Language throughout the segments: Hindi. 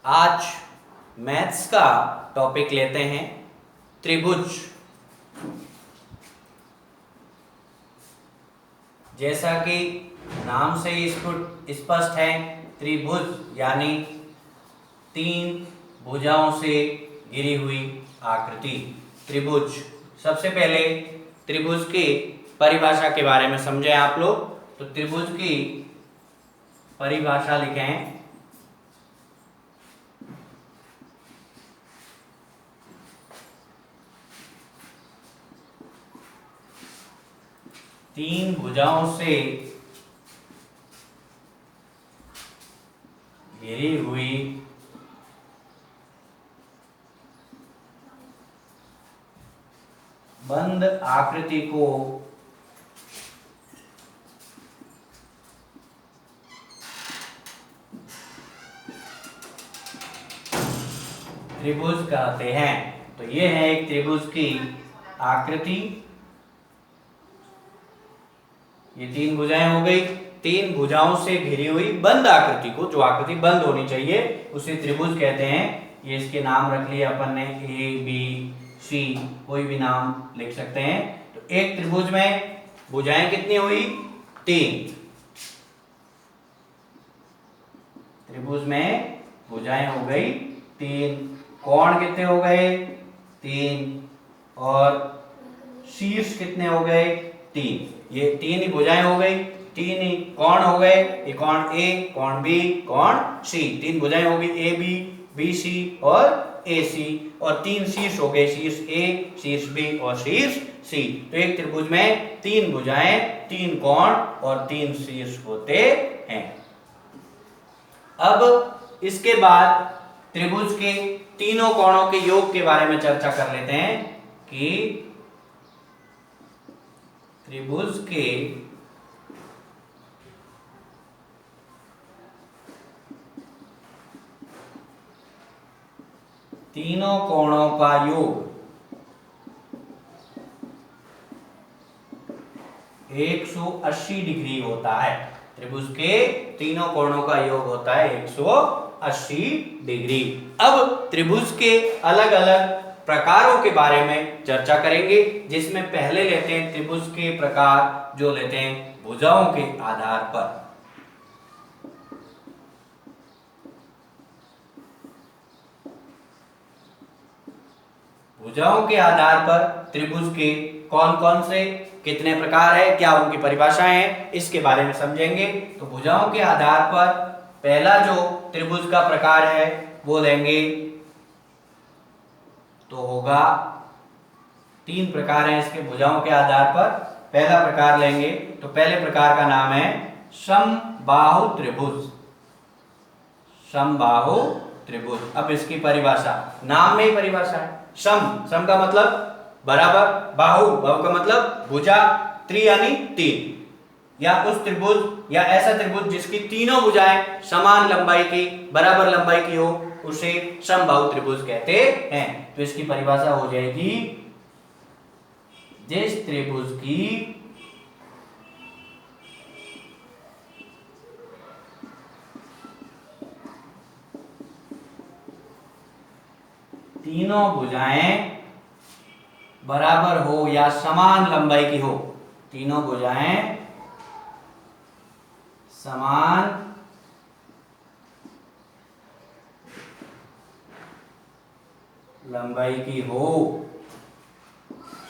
आज मैथ्स का टॉपिक लेते हैं त्रिभुज। जैसा कि नाम से ही स्पष्ट है, त्रिभुज यानी तीन भुजाओं से घिरी हुई आकृति त्रिभुज। सबसे पहले त्रिभुज की परिभाषा के बारे में समझें आप लोग। तो त्रिभुज की परिभाषा लिखें। तीन भुजाओं से घिरी हुई बंद आकृति को त्रिभुज कहते हैं। तो ये है एक त्रिभुज की आकृति। ये तीन भुजाएं हो गई। तीन भुजाओं से घिरी हुई बंद आकृति को, जो आकृति बंद होनी चाहिए, उसे त्रिभुज कहते हैं। ये इसके नाम रख लिए अपन ने, ए बी सी, कोई भी नाम लिख सकते हैं। तो एक त्रिभुज में भुजाएं कितनी हुई? तीन। त्रिभुज में भुजाएं हो गई तीन। कोण कितने हो गए? तीन। और शीर्ष कितने हो गए? तीन। ये तीन ही भुजाएं हो गई, तीन ही कोण हो गए। ये कोण ए, कोण बी, कोण सी। तीन भुजाएं हो गई, ए बी, बी सी और ए सी। और तीन शीर्ष हो गए, शीर्ष ए, शीर्ष बी और शीर्ष सी। तो एक त्रिभुज में तीन भुजाएं, तीन कोण और तीन शीर्ष होते हैं। अब इसके बाद त्रिभुज के तीनों कोणों के योग के बारे में चर्चा कर लेते हैं कि त्रिभुज के तीनों कोणों का योग 180 डिग्री होता है। त्रिभुज के तीनों कोणों का योग होता है 180 डिग्री। अब त्रिभुज के अलग अलग प्रकारों के बारे में चर्चा करेंगे, जिसमें पहले लेते हैं त्रिभुज के प्रकार, जो लेते हैं भुजाओं के आधार पर। भुजाओं के आधार पर त्रिभुज के कौन कौन से कितने प्रकार है, क्या उनकी परिभाषाएं हैं, इसके बारे में समझेंगे। तो भुजाओं के आधार पर पहला जो त्रिभुज का प्रकार है वो लेंगे, तो होगा तीन प्रकार हैं इसके भुजाओं के आधार पर। पहला प्रकार लेंगे तो पहले प्रकार का नाम है समबाहु त्रिभुज। समबाहु त्रिभुज। अब इसकी परिभाषा नाम में ही परिभाषा है। सम का मतलब बराबर, बाहु का मतलब भुजा, त्रि यानी तीन। या उस त्रिभुज या ऐसा त्रिभुज जिसकी तीनों भुजाएं समान लंबाई की, बराबर लंबाई की हो, उसे समबाहु त्रिभुज कहते हैं। तो इसकी परिभाषा हो जाएगी, जिस त्रिभुज की तीनों भुजाएं बराबर हो या समान लंबाई की हो। तीनों भुजाएं समान लंबाई की हो,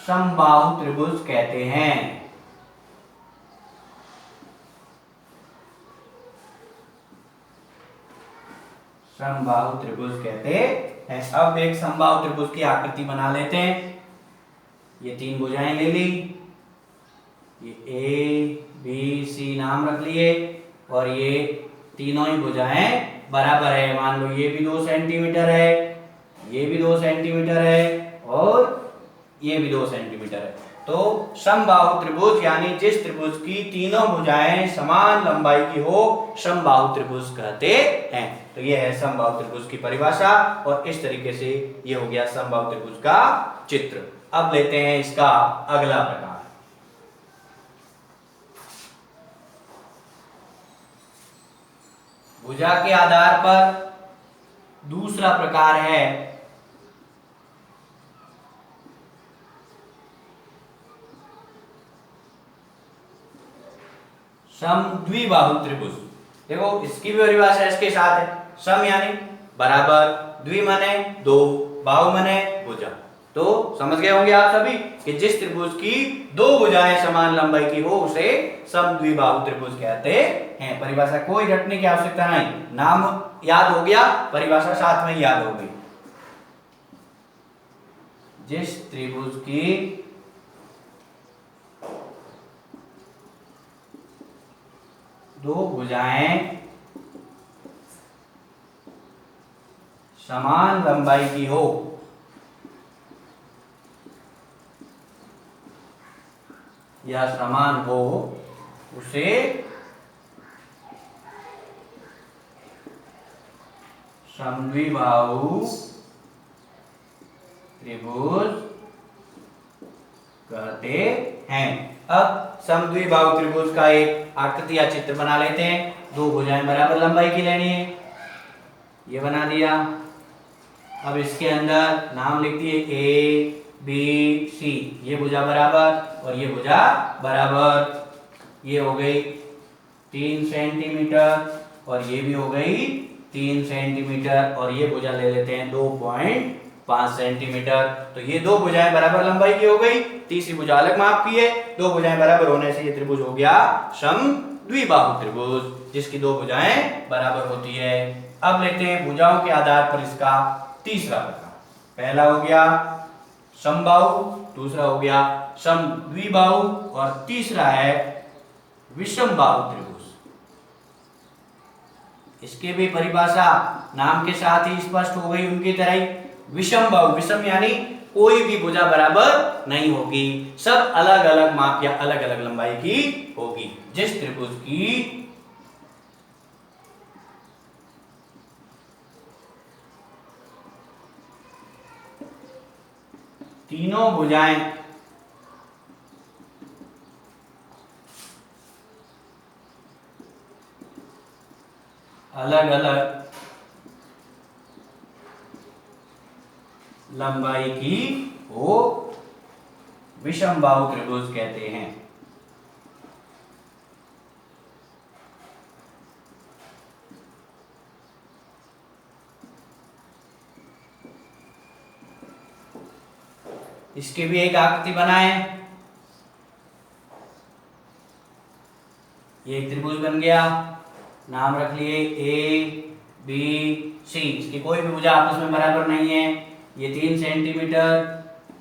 समबाहु त्रिभुज कहते हैं। समबाहु त्रिभुज कहते हैं। अब एक समबाहु त्रिभुज की आकृति बना लेते हैं। ये तीन भुजाएं ले ली, ये ए बी सी नाम रख लिए, और ये तीनों ही भुजाएं बराबर है। मान लो ये भी 2 सेंटीमीटर है, ये भी 2 सेंटीमीटर है, और ये भी 2 सेंटीमीटर है। तो समबाहु त्रिभुज यानी जिस त्रिभुज की तीनों भुजाएं समान लंबाई की हो, समबाहु त्रिभुज कहते हैं। तो ये है समबाहु त्रिभुज की परिभाषा, और इस तरीके से ये हो गया समबाहु त्रिभुज का चित्र। अब लेते हैं इसका अगला प्रकार। भुजा के आधार पर दूसरा प्रकार है समद्विबाहु त्रिभुज। देखो इसकी भी परिभाषा इसके साथ है। सम यानी बराबर, द्वि माने दो, बाहु माने भुजा। तो समझ गए होंगे आप सभी कि जिस त्रिभुज की दो भुजाएं समान लंबाई की हो उसे समद्विबाहु त्रिभुज कहते हैं। परिभाषा कोई रटने की आवश्यकता नहीं, नाम याद हो गया, परिभाषा साथ में याद हो गई। जिस त्रिभुज की दो भुजाएं समान लंबाई की हो या समान हो उसे समद्विबाहु त्रिभुज कहते हैं। अब समद्विबाहु त्रिभुज का एक आकृति या चित्र बना लेते हैं। दो भुजाएं बराबर लंबाई की लेनी है, ये बना दिया। अब इसके अंदर नाम लिख दिए ए बी सी, ये भुजा बराबर और ये भुजा बराबर। ये हो गई 3 सेंटीमीटर और ये भी हो गई 3 सेंटीमीटर और ये भुजा ले लेते हैं 2.5 सेंटीमीटर। तो ये दो भुजाएं बराबर लंबाई की हो गई, तीसरी भुजा अलग माप की है। दो भुजाएं बराबर होने से ये त्रिभुज हो गया समद्विबाहु त्रिभुज, जिसकी दो भुजाएं बराबर होती है। अब लेते हैं भुजाओं के आधार पर इसका तीसरा प्रकार। पहला हो गया समबाहु, दूसरा हो गया समद्विबाहु और तीसरा है विषमबाहु त्रिभुज। इसके भी परिभाषा नाम के साथ ही स्पष्ट हो गई उनकी तरह ही। विषमबाहु, विषम यानी कोई भी भुजा बराबर नहीं होगी, सब अलग अलग माप या अलग अलग लंबाई की होगी। जिस त्रिभुज की तीनों भुजाएं अलग अलग लंबाई की हो विषमबाहु त्रिभुज कहते हैं। इसकी भी एक आकृति बनाए। ये एक त्रिभुज बन गया, नाम रख लिए ए बी सी। इसकी कोई भी भुजा आपस में बराबर नहीं है। ये 3 सेंटीमीटर,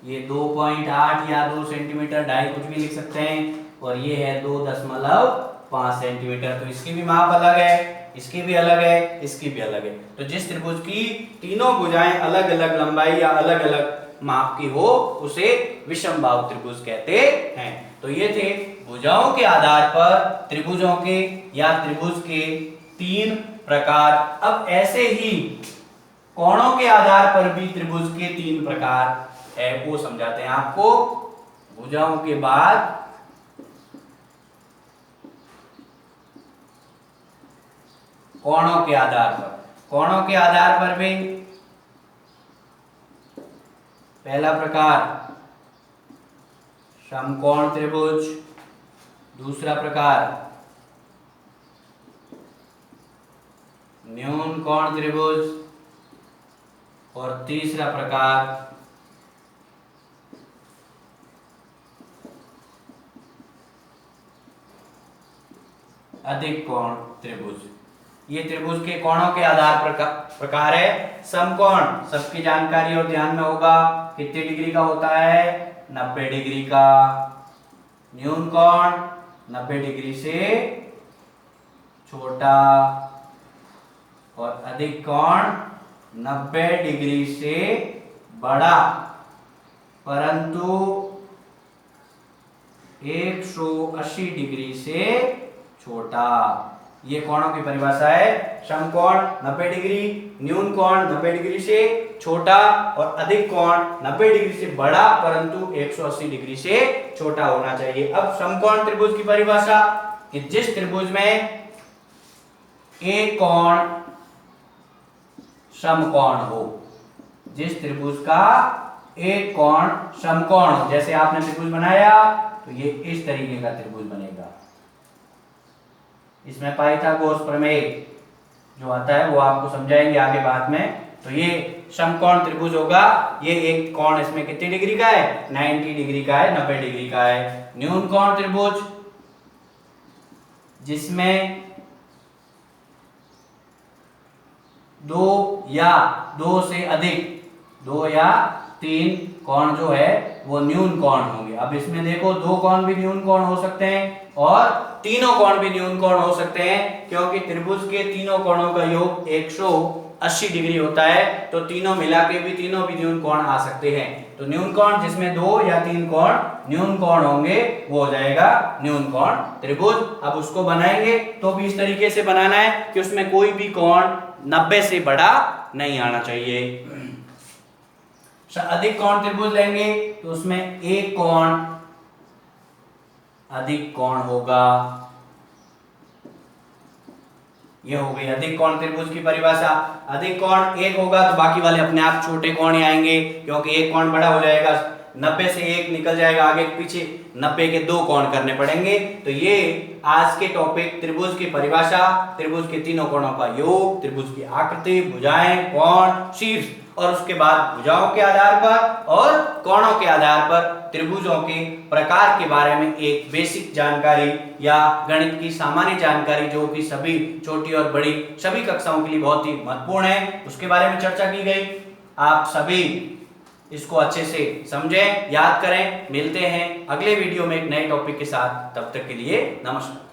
ये 2.8 या 2 सेंटीमीटर, ढाई कुछ भी लिख सकते हैं, और ये है 2.5 सेंटीमीटर। तो इसकी भी माप अलग है, इसकी भी अलग है, इसकी भी अलग है। तो जिस त्रिभुज की तीनों भुजाएं अलग अलग लंबाई या अलग अलग माप की हो उसे विषमबाहु त्रिभुज कहते हैं। तो ये थे भुजाओं के आधार पर त्रिभुजों के या त्रिभुज के 3 प्रकार। अब ऐसे ही कोणों के आधार पर भी त्रिभुज के 3 प्रकार है, वो समझाते हैं आपको। भुजाओं के बाद कोणों के आधार पर, कोणों के आधार पर भी पहला प्रकार समकोण त्रिभुज, दूसरा प्रकार न्यून कोण त्रिभुज और तीसरा प्रकार अधिक कोण त्रिभुज। ये त्रिभुज के कोणों के आधार पर प्रकार है। समकोण सबकी जानकारी और ध्यान में होगा, कितने डिग्री का होता है, 90 डिग्री का। न्यून कोण 90 डिग्री से छोटा और अधिक कोण 90 डिग्री से बड़ा, परंतु 180 डिग्री से छोटा। ये कोणों की परिभाषा है। समकोण 90 डिग्री, न्यून कोण 90 डिग्री से छोटा और अधिक कोण 90 डिग्री से बड़ा, परंतु 180 डिग्री से छोटा होना चाहिए। अब समकोण त्रिभुज की परिभाषा कि जिस त्रिभुज में एक कोण समकोण हो, जिस त्रिभुज का एक कोण समकोण हो। जैसे आपने त्रिभुज बनाया तो ये इस तरीके का त्रिभुज बनेगा। इसमें पाइथागोरस प्रमेय जो आता है वो आपको समझाएंगे आगे बाद में। तो ये समकोण त्रिभुज होगा। ये एक कोण इसमें कितनी डिग्री का है, 90 डिग्री का है, 90 डिग्री का है। न्यून कोण त्रिभुज जिसमें दो या तीन कोण जो है वो न्यून कोण होंगे। अब इसमें देखो दो कोण भी न्यून कोण हो सकते हैं और तीनों कोण भी न्यून कोण हो सकते हैं, क्योंकि त्रिभुज के तीनों कोणों का योग 180 डिग्री होता है। तो तीनों मिला के भी तीनों भी न्यून कोण आ सकते हैं। तो न्यून कोण जिसमें दो या तीन कोण न्यून कोण होंगे वो हो जाएगा न्यून कोण त्रिभुज। अब उसको बनाएंगे तो भी इस तरीके से बनाना है कि उसमें कोई भी कोण 90 से बड़ा नहीं आना चाहिए। अधिक कोण त्रिभुज लेंगे तो उसमें एक कोण अधिक कोण होगा। ये हो गई अधिक कोण त्रिभुज की परिभाषा। अधिक कोण एक होगा तो बाकी वाले अपने आप छोटे कोण ही आएंगे, क्योंकि एक कोण बड़ा हो जाएगा, 90 से एक निकल जाएगा आगे पीछे, 90 के दो कोण करने पड़ेंगे। तो ये आज के टॉपिक त्रिभुज की परिभाषा, त्रिभुज के तीनों कोणों का योग, त्रिभुज की आकृति, भुजाएं, कोण, शीर्ष और उसके बाद भुजाओं के आधार पर और कोणों के आधार पर त्रिभुजों के प्रकार के बारे में एक बेसिक जानकारी या गणित की सामान्य जानकारी, जो कि सभी छोटी और बड़ी सभी कक्षाओं के लिए बहुत ही महत्वपूर्ण है, उसके बारे में चर्चा की गई। आप सभी इसको अच्छे से समझें, याद करें। मिलते हैं अगले वीडियो में एक नए टॉपिक के साथ, तब तक के लिए नमस्कार।